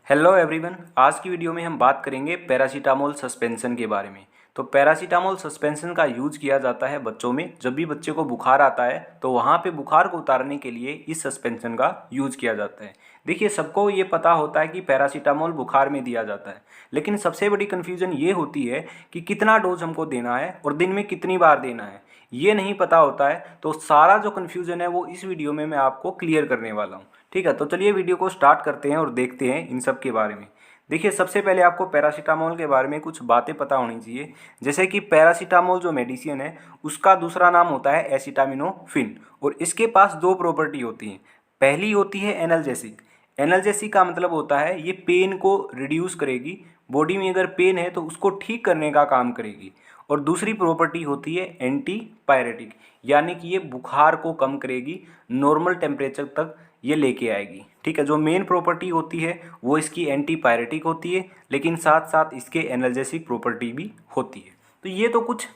Hello everyone, आज की video में हम बात करेंगे पैरासीटामोल सस्पेंशन के बारे में। तो पैरासीटामोल सस्पेंशन का यूज़ किया जाता है बच्चों में। जब भी बच्चे को बुखार आता है तो वहाँ पे बुखार को उतारने के लिए इस सस्पेंशन का यूज़ किया जाता है। देखिए, सबको ये पता होता है कि पैरासीटामोल बुखार में दिया जाता है, लेकिन सबसे बड़ी कन्फ्यूज़न ये होती है कि कितना डोज हमको देना है और दिन में कितनी बार देना है, ये नहीं पता होता है। तो सारा जो कन्फ्यूज़न है वो इस वीडियो में मैं आपको क्लियर करने वाला हूँ। ठीक है, तो चलिए वीडियो को स्टार्ट करते हैं और देखते हैं इन सब के बारे में। देखिए, सबसे पहले आपको पैरासीटामोल के बारे में कुछ बातें पता होनी चाहिए। जैसे कि पैरासीटामोल जो मेडिसिन है उसका दूसरा नाम होता है एसिटामिनोफिन, और इसके पास दो प्रॉपर्टी होती हैं। पहली होती है एनाल्जेसिक। एनाल्जेसिक का मतलब होता है ये पेन को रिड्यूस करेगी, बॉडी में अगर पेन है तो उसको ठीक करने का काम करेगी। और दूसरी प्रॉपर्टी होती है एंटी पायरेटिक, यानी कि ये बुखार को कम करेगी, नॉर्मल टेम्परेचर तक ये लेके आएगी। ठीक है, जो मेन प्रॉपर्टी होती है वो इसकी एंटी पायरेटिक होती है, लेकिन साथ साथ इसके एनाल्जेसिक प्रॉपर्टी भी होती है। तो ये तो कुछ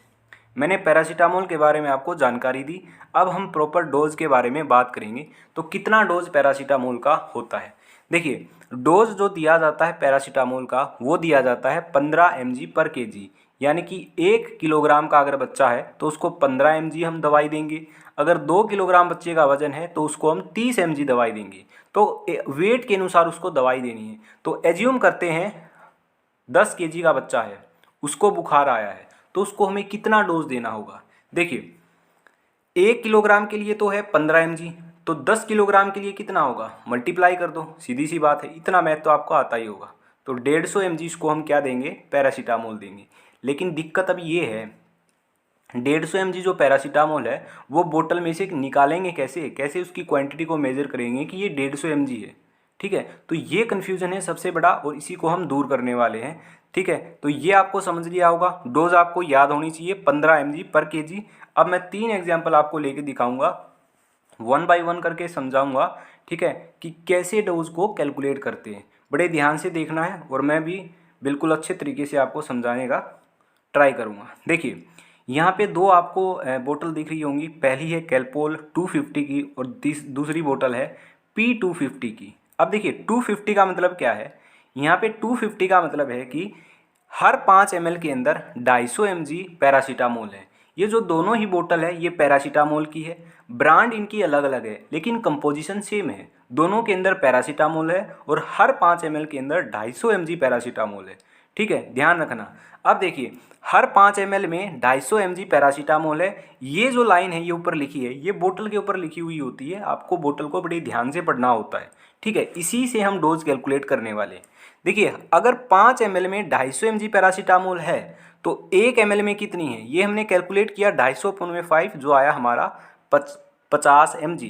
मैंने पैरासीटामोल के बारे में आपको जानकारी दी। अब हम प्रॉपर डोज के बारे में बात करेंगे। तो कितना डोज पैरासीटामोल का होता है? देखिए, डोज जो दिया जाता है पैरासीटामोल का वो दिया जाता है 15 mg पर केजी, यानी कि 1 किलोग्राम का अगर बच्चा है तो उसको 15 mg हम दवाई देंगे। अगर 2 किलोग्राम बच्चे का वजन है तो उसको हम 30 mg दवाई देंगे। तो वेट के अनुसार उसको दवाई देनी है। तो एज्यूम करते हैं 10 kg का बच्चा है, उसको बुखार आया है, तो उसको हमें कितना डोज देना होगा? देखिए, 1 किलोग्राम के लिए तो है 15 mg, तो 10 किलोग्राम के लिए कितना होगा? मल्टीप्लाई कर दो, सीधी सी बात है, इतना मैथ तो आपको आता ही होगा। तो 150 mg इसको हम क्या देंगे? पैरासीटामोल देंगे। लेकिन दिक्कत अब ये है, 150 mg जो पैरासीटामोल है वो बोतल में से निकालेंगे कैसे? कैसे उसकी क्वांटिटी को मेजर करेंगे कि ये 150 mg है? ठीक है, तो ये कन्फ्यूज़न है सबसे बड़ा, और इसी को हम दूर करने वाले हैं। ठीक है, तो ये आपको समझ लिया होगा। डोज आपको याद होनी चाहिए 15 mg पर केजी। अब मैं 3 एग्जाम्पल आपको लेके दिखाऊंगा, वन बाय वन करके समझाऊंगा। ठीक है, कि कैसे डोज को कैलकुलेट करते हैं। बड़े ध्यान से देखना है और मैं भी बिल्कुल अच्छे तरीके से आपको समझाने का ट्राई करूँगा। देखिए, यहाँ पे दो आपको बोतल दिख रही होंगी। पहली है कैलपोल 250 की और दूसरी बोतल है P250 की। अब देखिए, 250 का मतलब क्या है? यहाँ पे 250 का मतलब है कि हर 5 ml के अंदर 250 mg पैरासीटामोल है। ये जो दोनों ही बोतल है ये पैरासीटामोल की है। ब्रांड इनकी अलग अलग है लेकिन कंपोजिशन सेम है। दोनों के अंदर पैरासीटामोल है और हर 5 ml के अंदर 250 mg पैरासीटामोल है। ठीक है, ध्यान रखना। अब देखिए, हर 5 ml में 250 mg पैरासीटामोल है। ये जो लाइन है ये ऊपर लिखी है, ये बोतल के ऊपर लिखी हुई होती है। आपको बोतल को बड़ी ध्यान से पढ़ना होता है। ठीक है, इसी से हम डोज कैलकुलेट करने वाले हैं। देखिए, अगर 5 ml में 250 mg पैरासीटामोल है तो 1 ml में कितनी है? ये हमने कैलकुलेट किया 250/5, जो आया हमारा 50 mg।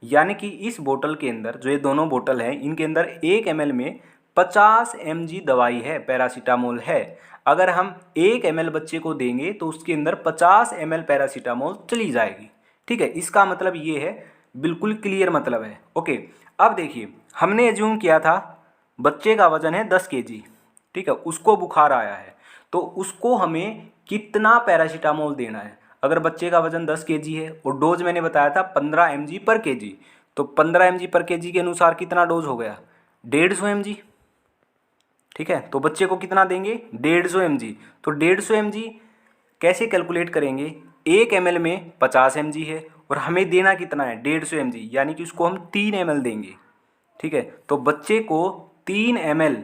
यानी कि इस बोतल के अंदर, जो ये दोनों बोतल हैं, इनके अंदर 1 ml में 50 mg दवाई है, पैरासीटामोल है। अगर हम 1 ml बच्चे को देंगे तो उसके अंदर 50 ml पैरासीटामोल चली जाएगी। ठीक है, इसका मतलब ये है, बिल्कुल क्लियर मतलब है। ओके, अब देखिए, हमने एज्यूम किया था बच्चे का वजन है 10 kg। ठीक है, उसको बुखार आया है, तो उसको हमें कितना पैरासीटामोल देना है? अगर बच्चे का वजन 10 kg है और डोज मैंने बताया था 15 mg पर केजी, तो 15 mg पर केजी के अनुसार कितना डोज हो गया? 150 mg। ठीक है, तो बच्चे को कितना देंगे? 150 mg। तो 150 mg कैसे कैलकुलेट करेंगे? 1 ml में 50 mg है और हमें देना कितना है? 150 mg, यानी कि उसको हम 3 ml देंगे। ठीक है, तो बच्चे को 3 ml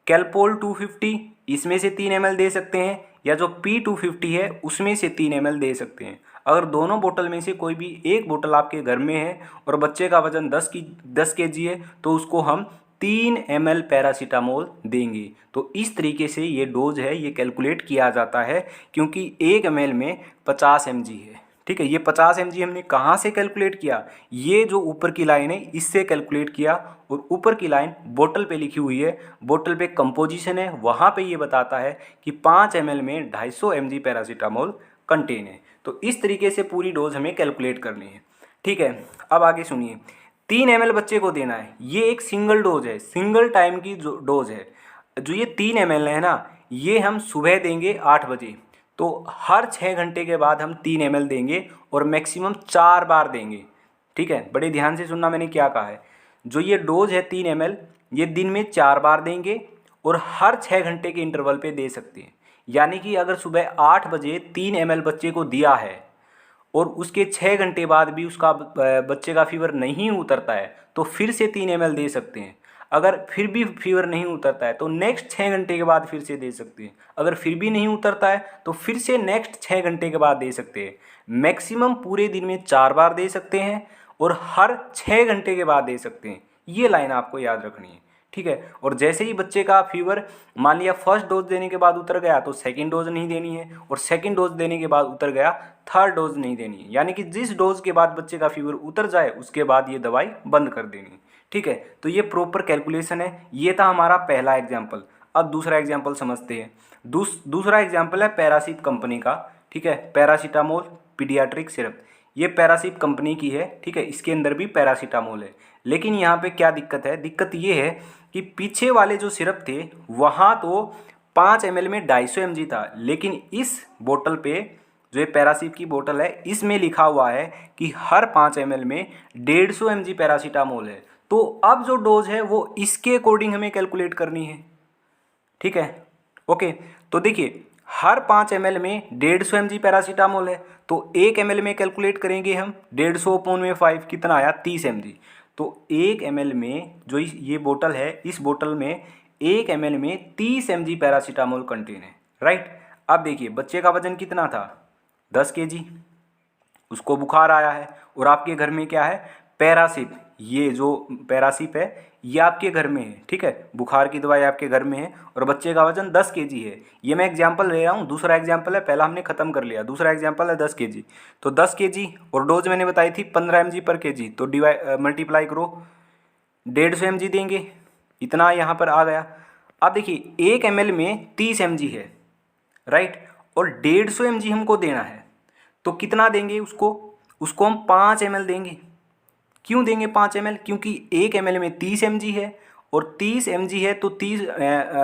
कैलपोल 250 इसमें से 3 ml दे सकते हैं, या जो P250 है उसमें से 3 ml दे सकते हैं। अगर दोनों बोतल में से कोई भी एक बोतल आपके घर में है और बच्चे का वजन 10 kg है तो उसको हम 3 ml पैरासीटामोल देंगे। तो इस तरीके से ये डोज है ये कैलकुलेट किया जाता है, क्योंकि 1 ml में 50 mg है। ठीक है, ये 50 mg हमने कहाँ से कैलकुलेट किया? ये जो ऊपर की लाइन है इससे कैलकुलेट किया, और ऊपर की लाइन बोतल पे लिखी हुई है, बोतल पे कंपोजिशन है, वहाँ पे ये बताता है कि 5 ml में 250 mg पैरासीटामोल कंटेन है। तो इस तरीके से पूरी डोज हमें कैलकुलेट करनी है। ठीक है, अब आगे सुनिए। 3 ml बच्चे को देना है, ये एक सिंगल डोज है, सिंगल टाइम की जो डोज है। जो ये 3 ml है ना, ये हम सुबह देंगे 8 बजे, तो हर 6 घंटे के बाद हम 3 ml देंगे और मैक्सिमम 4 बार देंगे। ठीक है, बड़े ध्यान से सुनना मैंने क्या कहा है। जो ये डोज है 3 ml, ये दिन में 4 बार देंगे और हर 6 घंटे के इंटरवल पे दे सकते हैं। यानी कि अगर सुबह 8 बजे 3 ml बच्चे को दिया है और उसके 6 घंटे बाद भी उसका बच्चे का फीवर नहीं उतरता है तो फिर से 3 ml दे सकते हैं। अगर फिर भी फीवर नहीं उतरता है तो नेक्स्ट 6 घंटे के बाद फिर से दे सकते हैं। अगर फिर भी नहीं उतरता है तो फिर से नेक्स्ट 6 घंटे के बाद दे सकते हैं। मैक्सिमम पूरे दिन में 4 बार दे सकते हैं और हर 6 घंटे के बाद दे सकते हैं। ये लाइन आपको याद रखनी है, ठीक है। और जैसे ही बच्चे का फीवर मान लिया फर्स्ट डोज देने के बाद उतर गया तो सेकंड डोज नहीं देनी है, और सेकंड डोज देने के बाद उतर गया थर्ड डोज नहीं देनी है। यानी कि जिस डोज के बाद बच्चे का फीवर उतर जाए उसके बाद ये दवाई बंद कर देनी है, ठीक है। तो ये प्रॉपर कैलकुलेशन है। ये था हमारा पहला एग्जाम्पल। अब दूसरा एग्जाम्पल समझते हैं। दूसरा एग्जाम्पल है पैरासिट कंपनी का, ठीक है। पैरासीटामोल पीडियाट्रिक सिरप, ये पैरासिट कंपनी की है, ठीक है। इसके अंदर भी पैरासीटामोल है। लेकिन यहाँ पे क्या दिक्कत है, दिक्कत ये है कि पीछे वाले जो सिरप थे वहाँ तो 5 ml में 250 mg था, लेकिन इस बोतल पे जो ये पैरासिट की बोतल है इसमें लिखा हुआ है कि हर 5 ml में 150 mg पैरासीटामोल है। तो अब जो डोज है वो इसके अकॉर्डिंग हमें कैलकुलेट करनी है, ठीक है। ओके, तो देखिए हर 5 ml में 150 mg पैरासीटामोल है, तो 1 ml में कैलकुलेट करेंगे हम 150 अपॉन में 5 कितना आया 30 mg। तो 1 ml में जो ये बोतल है इस बोतल में 1 ml में 30 mg पैरासीटामोल कंटेन है, राइट। अब देखिए बच्चे का वजन कितना था 10 kg, उसको बुखार आया है और आपके घर में क्या है पैरासिट, ये जो पैरासिट है ये आपके घर में है, ठीक है। बुखार की दवाई आपके घर में है और बच्चे का वजन 10 kg है। ये मैं एग्जांपल ले रहा हूँ, दूसरा एग्जांपल है, पहला हमने खत्म कर लिया, दूसरा एग्जांपल है 10 kg। तो 10 kg और डोज मैंने बताई थी 15 mg पर kg, तो मल्टीप्लाई करो 150 mg देंगे, इतना यहाँ पर आ गया। अब देखिए 1 ml में 30 mg है, राइट, और 150 mg हमको देना है, तो कितना देंगे उसको हम 5 ml देंगे। क्यों देंगे 5 ml? क्योंकि 1 ml में 30 mg है और 30 mg है तो 30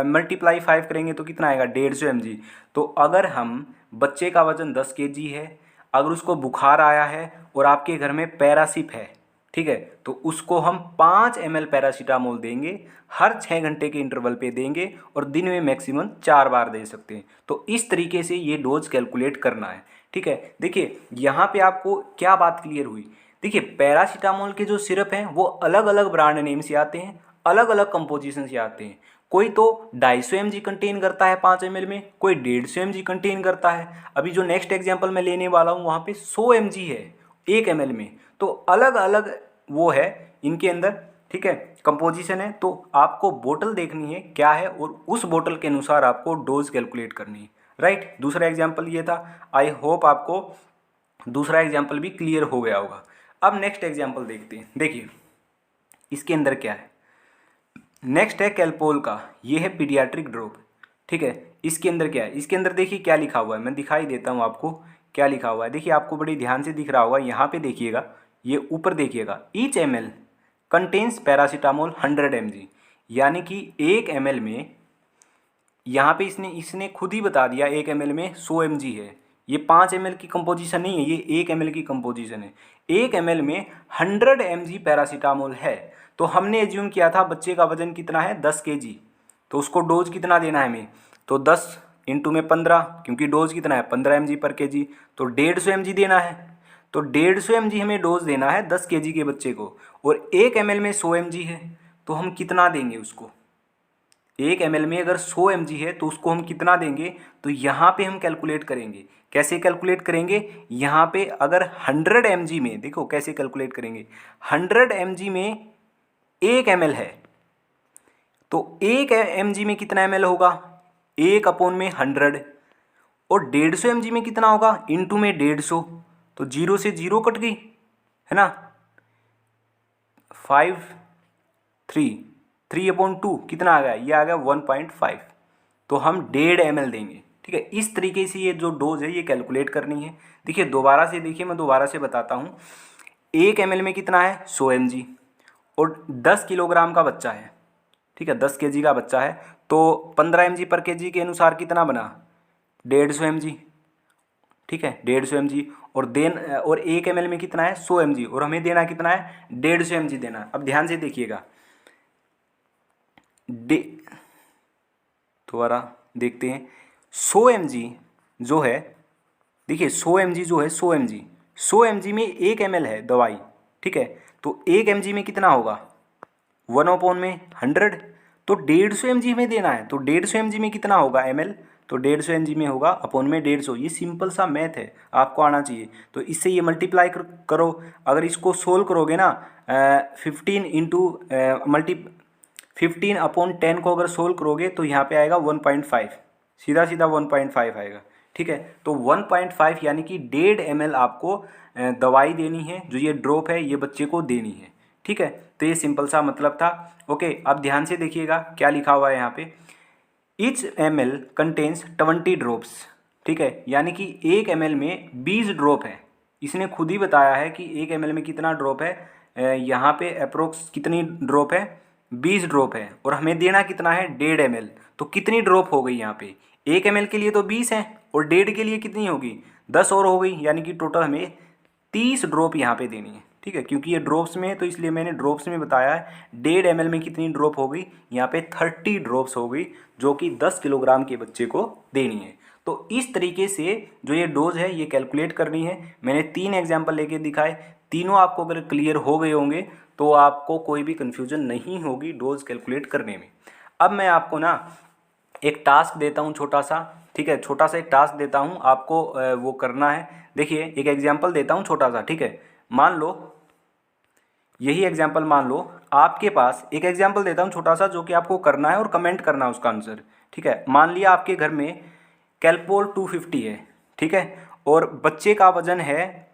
मल्टीप्लाई 5 करेंगे तो कितना आएगा 150 mg। तो अगर हम बच्चे का वजन 10 kg है, अगर उसको बुखार आया है और आपके घर में पैरासिट है, ठीक है, तो उसको हम 5 ml पैरासीटामोल देंगे, हर 6 घंटे के इंटरवल पे देंगे और दिन में मैक्सिमम 4 बार दे सकते हैं। तो इस तरीके से ये डोज कैलकुलेट करना है, ठीक है। देखिए यहाँ पे आपको क्या बात क्लियर हुई, देखिए पैरासीटामोल के जो सिरप हैं वो अलग अलग ब्रांड नेम से आते हैं, अलग अलग कंपोजिशन से आते हैं। कोई तो 250 mg कंटेन करता है 5 ml में, कोई 150 mg कंटेन करता है। अभी जो नेक्स्ट एग्जांपल मैं लेने वाला हूँ वहाँ पे 100 mg है 1 ml में। तो अलग अलग वो है इनके अंदर, ठीक है, कंपोजिशन है। तो आपको बोतल देखनी है क्या है और उस बोतल के अनुसार आपको डोज कैलकुलेट करनी है, राइट। दूसरा एग्जाम्पल ये था। आई होप आपको दूसरा एग्जाम्पल भी क्लियर हो गया होगा। अब नेक्स्ट एग्जाम्पल देखते हैं। देखिए इसके अंदर क्या है, नेक्स्ट है कैलपोल का, ये है पीडियाट्रिक ड्रॉप, ठीक है। इसके अंदर क्या है, इसके अंदर देखिए क्या लिखा हुआ है, मैं दिखाई देता हूँ आपको क्या लिखा हुआ है। देखिए आपको बड़ी ध्यान से दिख रहा होगा, यहाँ पे देखिएगा, ये ऊपर देखिएगा, each ml contains paracetamol 100 mg, यानी कि 1 ml में यहाँ पे इसने खुद ही बता दिया 1 ml में 100 mg है। ये 5 ml की कंपोजिशन नहीं है, ये 1 ml की कंपोजिशन है। 1 ml में 100 mg पैरासीटामोल है। तो हमने एज्यूम किया था बच्चे का वजन कितना है 10 kg, तो उसको डोज कितना देना है हमें, तो 10 इंटू में 15, क्योंकि डोज कितना है 15 mg पर kg, तो 150 mg देना है। तो 150 mg हमें डोज देना है 10 kg के बच्चे को, और 1 ml में 100 mg है, तो हम कितना देंगे उसको, 1 ml में अगर 100 mg है तो उसको हम कितना देंगे। तो यहाँ पे हम कैलकुलेट करेंगे, कैसे कैलकुलेट करेंगे, यहाँ पे अगर 100 mg में, देखो कैसे कैलकुलेट करेंगे, 100 mg में 1 ml है, तो 1 mg में कितना ml होगा 1 अपॉन में 100, और 150 mg में कितना होगा इंटू में 150, तो 0 से 0 कट गई है ना, 5 3 अपॉन 2 कितना आ गया, ये आ गया 1.5, तो हम 1.5 ml देंगे, ठीक है। इस तरीके से ये जो डोज है ये कैलकुलेट करनी है। देखिए दोबारा से देखिए, मैं दोबारा से बताता हूँ। 1 ml में कितना है 100 mg, और 10 किलोग्राम का बच्चा है, ठीक है, 10 kg का बच्चा है, तो 15 mg पर kg के अनुसार कितना बना 150 mg, ठीक है, 150 mg, और 1 ml में कितना है 100 mg, और हमें देना कितना है 150 mg देना। अब ध्यान से देखिएगा, डे दोबारा देखते हैं। 100 mg जो है, देखिए 100 mg जो है, 100 mg में 1 ml है दवाई, ठीक है। तो 1 mg में कितना होगा, 1/100। तो 150 mg में देना है, तो 150 mg में कितना होगा ml, तो 150 mg में होगा अपॉन में 150। ये सिंपल सा मैथ है, आपको आना चाहिए। तो इससे ये मल्टीप्लाई करो, अगर इसको सोल्व करोगे ना 15 इंटू मल्टी 15/10 को अगर सोल्व करोगे तो यहाँ पे आएगा 1.5, सीधा सीधा 1.5 आएगा, ठीक है। तो 1.5 यानी कि 1.5 ml आपको दवाई देनी है, जो ये ड्रॉप है ये बच्चे को देनी है, ठीक है। तो ये सिंपल सा मतलब था। ओके, अब ध्यान से देखिएगा क्या लिखा हुआ है यहाँ पे, ईच ml कंटेन्स 20 ड्रॉप्स, ठीक है। यानी कि 1 ml में 20 ड्रॉप है। इसने खुद ही बताया है कि 1 ml में कितना ड्रॉप है, यहाँ पे अप्रोक्स कितनी ड्रॉप है, 20 ड्रॉप है, और हमें देना कितना है, 1.5 ml। तो कितनी ड्रॉप हो गई यहाँ पे, 1 ml के लिए तो 20 है, और 1.5 के लिए कितनी होगी, 10 और हो गई, यानी कि टोटल हमें 30 ड्रॉप यहाँ पे देनी है, ठीक है। क्योंकि ये ड्रॉप्स में है तो इसलिए मैंने ड्रॉप्स में बताया है। 1.5 ml में कितनी ड्रॉप हो गई, यहाँ पे 30 ड्रॉप्स हो गई, जो कि 10 किलोग्राम के बच्चे को देनी है। तो इस तरीके से जो ये डोज है ये कैलकुलेट करनी है। मैंने 3 एग्जाम्पल लेके दिखाए, तीनों आपको अगर क्लियर हो गए होंगे तो आपको कोई भी कन्फ्यूजन नहीं होगी डोज कैलकुलेट करने में। अब मैं आपको ना एक टास्क देता हूँ छोटा सा, ठीक है। छोटा सा एक टास्क देता हूँ आपको, वो करना है। देखिए एक एग्जाम्पल देता हूँ छोटा सा, ठीक है। मान लो यही एग्जाम्पल, मान लो आपके पास एक एग्जाम्पल देता हूँ छोटा सा, जो कि आपको करना है और कमेंट करना है उसका आंसर, ठीक है। मान लिया आपके घर में कैलपोल 250 है, ठीक है, और बच्चे का वजन है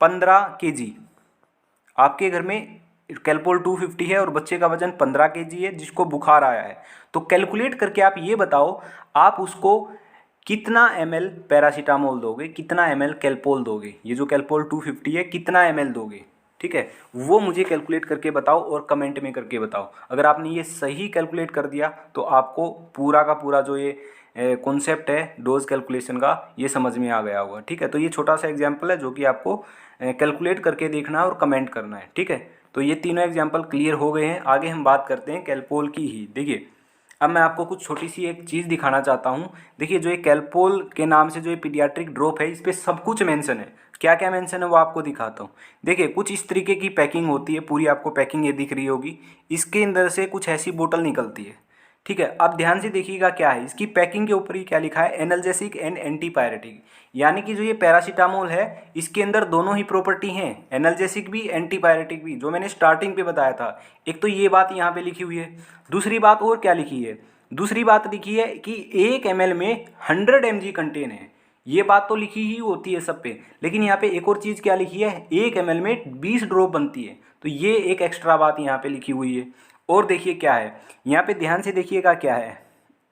15 kg। आपके घर में कैलपोल 250 है और बच्चे का वजन 15 kg है, जिसको बुखार आया है। तो कैलकुलेट करके आप ये बताओ, आप उसको कितना ml पैरासीटामोल दोगे, कितना ml कैलपोल दोगे, ये जो कैलपोल 250 है कितना ml दोगे, ठीक है। वो मुझे कैलकुलेट करके बताओ और कमेंट में करके बताओ। अगर आपने ये सही कैलकुलेट कर दिया तो आपको पूरा का पूरा जो ये कॉन्सेप्ट है डोज कैलकुलेशन का, ये समझ में आ गया होगा, ठीक है। तो ये छोटा सा एग्जाम्पल है जो कि आपको कैलकुलेट करके देखना है और कमेंट करना है, ठीक है। तो ये तीनों एग्जाम्पल क्लियर हो गए हैं। आगे हम बात करते हैं कैलपोल की ही। देखिए अब मैं आपको कुछ छोटी सी एक चीज़ दिखाना चाहता हूँ। देखिए जो ये कैलपोल के नाम से जो ये पीडियाट्रिक ड्रॉप है, इस पर सब कुछ मेंशन है। क्या क्या मेंशन है वो आपको दिखाता हूँ। देखिए कुछ इस तरीके की पैकिंग होती है, पूरी आपको पैकिंग ये दिख रही होगी। इसके अंदर से कुछ ऐसी बोतल निकलती है, ठीक है। अब ध्यान से देखिएगा क्या है इसकी पैकिंग के ऊपर ही क्या लिखा है, एनाल्जेसिक एंड एंटीपायरेटिक। यानी कि जो ये पैरासीटामोल है इसके अंदर दोनों ही प्रॉपर्टी हैं, एनाल्जेसिक भी एंटीपायरेटिक भी, जो मैंने स्टार्टिंग पे बताया था। एक तो ये बात यहाँ पे लिखी हुई है, दूसरी बात और क्या लिखी है, दूसरी बात लिखी है कि 1 ml में 100 mg कंटेन है। ये बात तो लिखी ही होती है सब पे, लेकिन यहाँ पे एक और चीज़ क्या लिखी है, 1 ml में 20 ड्रॉप बनती है। तो ये एक एक्स्ट्रा बात यहाँ पे लिखी हुई है। और देखिए क्या है यहाँ पे, ध्यान से देखिएगा क्या है,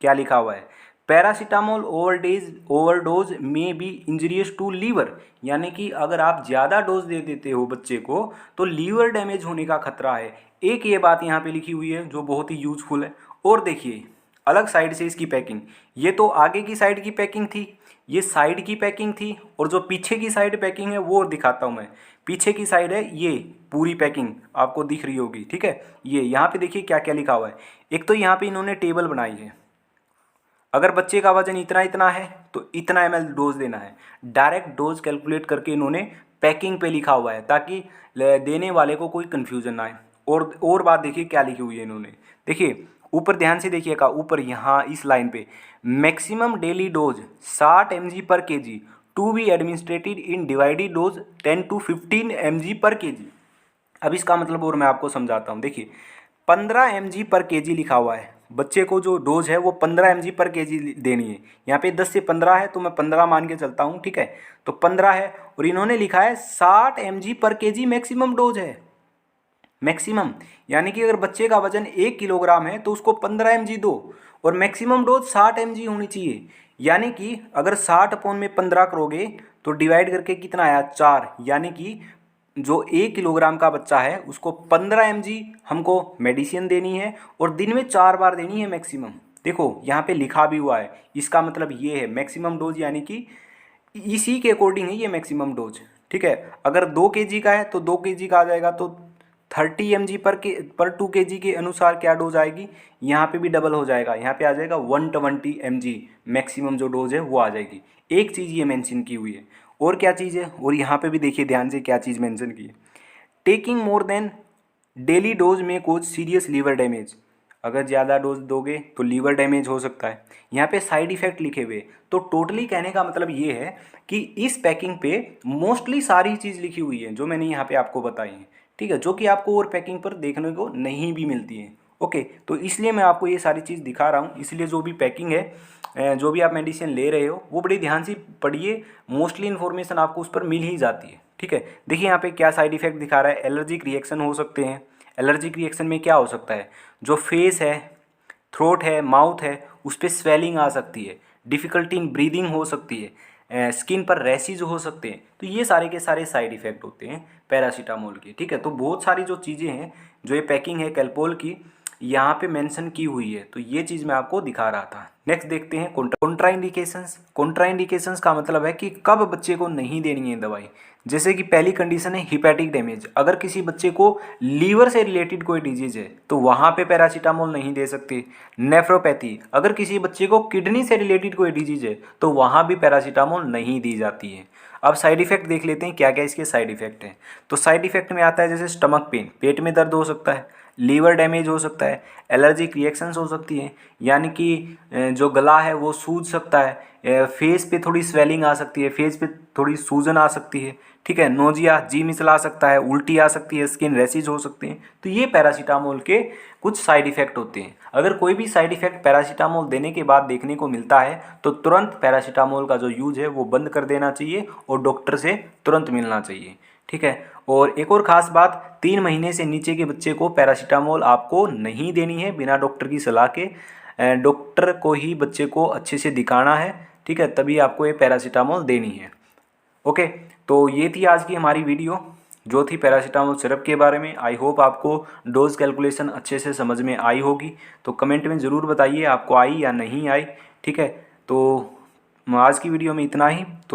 क्या लिखा हुआ है, पैरासीटामोल ओवरडोज में बी इंजरियस टू लीवर। यानी कि अगर आप ज़्यादा डोज दे देते हो बच्चे को तो लीवर डैमेज होने का खतरा है। एक ये बात यहाँ पे लिखी हुई है जो बहुत ही यूजफुल है। और देखिए अलग साइड से इसकी पैकिंग, ये तो आगे की साइड की पैकिंग थी, ये साइड की पैकिंग थी, और जो पीछे की साइड पैकिंग है वो दिखाता हूँ मैं। पीछे की साइड है ये पूरी पैकिंग आपको दिख रही होगी, ठीक है। ये यहाँ पे देखिए क्या क्या लिखा हुआ है। एक तो यहाँ पे इन्होंने टेबल बनाई है, अगर बच्चे का वजन इतना इतना है तो इतना ml डोज देना है। डायरेक्ट डोज कैलकुलेट करके इन्होंने पैकिंग पे लिखा हुआ है ताकि देने वाले को कोई कन्फ्यूजन ना आए। और बात देखिए क्या लिखी हुई है इन्होंने, देखिए ऊपर ध्यान से देखिएगा, ऊपर यहाँ इस लाइन पे maximum daily dose 60 mg per kg to be administered in divided dose 10 to 15 mg per kg। अब इसका मतलब और मैं आपको समझाता हूँ। देखिए 15 mg पर kg लिखा हुआ है, बच्चे को जो डोज है वो 15 mg पर kg देनी है। यहाँ पे 10 से 15 है तो मैं 15 मान के चलता हूँ, ठीक है। तो 15 है और इन्होंने लिखा है 60 mg per kg maximum dose है, मैक्सिमम। यानी कि अगर बच्चे का वजन 1 किलोग्राम है तो उसको 15 mg दो, और मैक्सिमम डोज 60 mg होनी चाहिए। यानी कि अगर 60/15 करोगे तो डिवाइड करके कितना आया, 4। यानी कि जो 1 किलोग्राम का बच्चा है उसको 15 mg हमको मेडिसिन देनी है, और दिन में 4 बार देनी है मैक्सिमम। देखो यहाँ पे लिखा भी हुआ है, इसका मतलब ये है मैक्सिमम डोज, यानी कि इसी के अकॉर्डिंग है ये मैक्सिमम डोज, ठीक है। अगर 2 kg का है तो 2 kg का आ जाएगा तो 30 mg पर 2 kg के अनुसार क्या डोज आएगी, यहाँ पे भी डबल हो जाएगा, यहाँ पे आ जाएगा 120 mg मैक्सिमम जो डोज है वो आ जाएगी। एक चीज़ ये मेंशन की हुई है। और क्या चीज़ है, और यहाँ पे भी देखिए ध्यान से क्या चीज़ मेंशन की है, taking more than daily dose में कोज सीरियस लीवर डैमेज। अगर ज़्यादा डोज दोगे तो लीवर डैमेज हो सकता है। यहाँ पे साइड इफ़ेक्ट लिखे हुए, तो टोटली कहने का मतलब ये है कि इस पैकिंग पे मोस्टली सारी चीज़ लिखी हुई है जो मैंने यहाँ पे आपको बताई है, ठीक है, जो कि आपको और पैकिंग पर देखने को नहीं भी मिलती है। ओके, तो इसलिए मैं आपको ये सारी चीज़ दिखा रहा हूँ। इसलिए जो भी पैकिंग है, जो भी आप मेडिसिन ले रहे हो वो बड़ी ध्यान से पढ़िए, मोस्टली इन्फॉर्मेशन आपको उस पर मिल ही जाती है, ठीक है। देखिए यहाँ पे क्या साइड इफेक्ट दिखा रहा है, एलर्जिक रिएक्शन हो सकते हैं। एलर्जिक रिएक्शन में क्या हो सकता है, जो फेस है, थ्रोट है, माउथ है, उस पर स्वेलिंग आ सकती है, डिफ़िकल्टी इन ब्रीदिंग हो सकती है, स्किन पर रैशेज हो सकते हैं। तो ये सारे के सारे साइड इफ़ेक्ट होते हैं पैरासीटामोल के, ठीक है। तो बहुत सारी जो चीज़ें हैं, जो ये पैकिंग है कैलपोल की, यहाँ पे मेंशन की हुई है, तो ये चीज़ मैं आपको दिखा रहा था। नेक्स्ट देखते हैं कॉन्ट्राइंडिकेशंस। कॉन्ट्राइंडिकेशंस का मतलब है कि कब बच्चे को नहीं देनी है दवाई। जैसे कि पहली कंडीशन है हिपैटिक डैमेज। अगर किसी बच्चे को लीवर से रिलेटेड कोई डिजीज है तो वहाँ पे पैरासीटामोल नहीं दे सकते। नेफ्रोपैथी, अगर किसी बच्चे को किडनी से रिलेटेड कोई डिजीज है तो वहाँ भी पैरासीटामोल नहीं दी जाती है। अब साइड इफेक्ट देख लेते हैं क्या क्या इसके साइड इफेक्ट हैं। तो साइड इफेक्ट में आता है जैसे स्टमक पेन, पेट में दर्द हो सकता है, लीवर डैमेज हो सकता है, एलर्जिक रिएक्शंस हो सकती हैं, यानी कि जो गला है वो सूज सकता है, फेस पे थोड़ी स्वेलिंग आ सकती है, फेस पे थोड़ी सूजन आ सकती है, ठीक है, नोजिया, जी मिचला सकता है, उल्टी आ सकती है, स्किन रैशेज हो सकते हैं। तो ये पैरासीटामोल के कुछ साइड इफ़ेक्ट होते हैं। अगर कोई भी साइड इफ़ेक्ट पैरासीटामोल देने के बाद देखने को मिलता है तो तुरंत पैरासीटामोल का जो यूज है वो बंद कर देना चाहिए और डॉक्टर से तुरंत मिलना चाहिए, ठीक है। और एक और ख़ास बात, 3 महीने से नीचे के बच्चे को पैरासीटामोल आपको नहीं देनी है बिना डॉक्टर की सलाह के। डॉक्टर को ही बच्चे को अच्छे से दिखाना है, ठीक है, तभी आपको ये पैरासीटामोल देनी है। ओके, तो ये थी आज की हमारी वीडियो जो थी पैरासीटामोल सिरप के बारे में। आई होप आपको डोज कैलकुलेशन अच्छे से समझ में आई होगी। तो कमेंट में ज़रूर बताइए आपको आई या नहीं आई, ठीक है। तो आज की वीडियो में इतना ही। तो